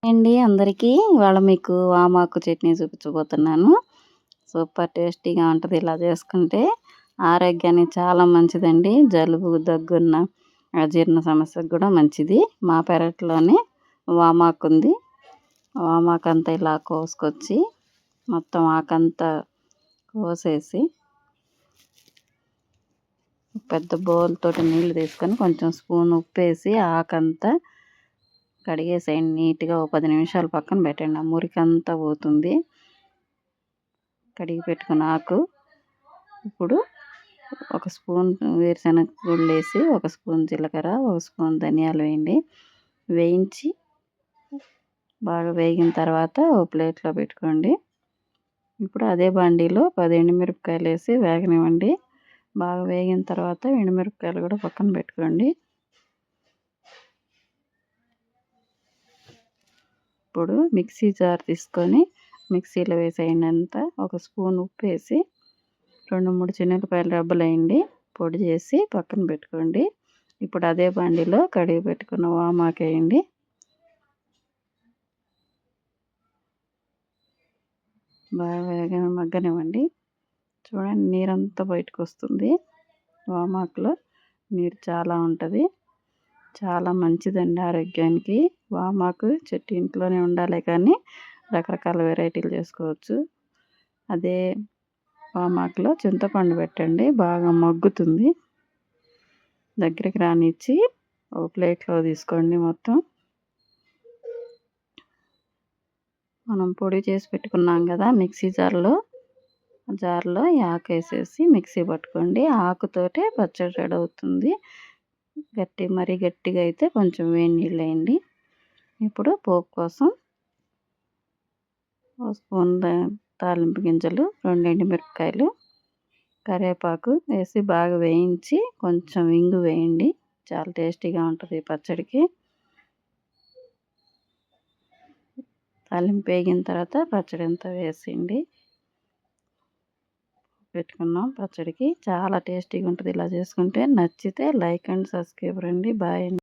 అండి అందరికీ ఇవాళ మీకు వామాకు చట్నీ చూపించబోతున్నాను. సూపర్ టేస్టీగా ఉంటది. ఇలా చేసుకుంటే ఆరోగ్యానికి చాలా మంచిదండి. జలుబు, దగ్గున్న, అజీర్ణ సమస్యకు కూడా మంచిది. మా పెరట్లోనే వామాకుంది. వామాకంతా ఇలా కోసుకొచ్చి మొత్తం ఆకంతా కోసేసి పెద్ద బౌల్ తోటి నీళ్ళు తీసుకొని కొంచెం స్పూన్ ఉప్పేసి ఆకంతా కడిగేసేయండి నీట్గా. ఓ 10 నిమిషాలు పక్కన పెట్టండి. ఆ మురికంతా పోతుంది. కడిగి పెట్టుకున్న ఆకు ఇప్పుడు ఒక స్పూన్ వేరుశనగ గుళ్ళు వేసి, ఒక స్పూన్ జీలకర్ర, ఒక స్పూన్ ధనియాలు వేయండి. వేయించి బాగా వేగిన తర్వాత ఓ ప్లేట్లో పెట్టుకోండి. ఇప్పుడు అదే బండిలో 10 ఎండుమిరపకాయలు వేసి వేగనివ్వండి. బాగా వేగిన తర్వాత ఎండుమిరపకాయలు కూడా పక్కన పెట్టుకోండి. ఇప్పుడు మిక్సీ జార్ తీసుకొని మిక్సీలో వేసేయండి. అంతా ఒక స్పూన్ ఉప్పు వేసి 2-3 చిన్నులపాయల రెబ్బలు వేయండి. పొడి చేసి పక్కన పెట్టుకోండి. ఇప్పుడు అదే బండిలో కడిగి పెట్టుకున్న వామాకు వేయండి. బాగా మగ్గనివ్వండి. చూడండి నీరంతా బయటకు వస్తుంది. వామాకులో నీరు చాలా ఉంటుంది. చాలా మంచిదండి ఆరోగ్యానికి. వామాకు చెట్టు ఇంట్లోనే ఉండాలి కానీ రకరకాల వెరైటీలు చేసుకోవచ్చు. అదే వామాకులో చింతపండు పెట్టండి, బాగా మగ్గుతుంది. దగ్గరికి రానిచ్చి ఒక ప్లేట్లో తీసుకోండి. మొత్తం మనం పొడి చేసి పెట్టుకున్నాం కదా మిక్సీ జార్లో ఈ ఆకు వేసేసి మిక్సీ పట్టుకోండి. ఆకుతోటే పచ్చడి రెడీ అవుతుంది. మరీ గట్టిగా అయితే కొంచెం వేడి నీళ్ళు వేయండి. ఇప్పుడు పోపు కోసం ఒక స్పూన్ తాలింపు గింజలు, 2 ఎండుమిరపకాయలు, కరివేపాకు వేసి బాగా వేయించి కొంచెం ఇంగు వేయండి. చాలా టేస్టీగా ఉంటుంది పచ్చడికి. తాలింపు వేగిన తర్వాత పచ్చడి అంతా వేసేయండి. పెట్టుకున్నాం పచ్చడికి. చాలా టేస్టీగా ఉంటుంది ఇలా చేసుకుంటే. నచ్చితే లైక్ అండ్ సబ్స్క్రైబ్ అండి. బాయ్ అండి.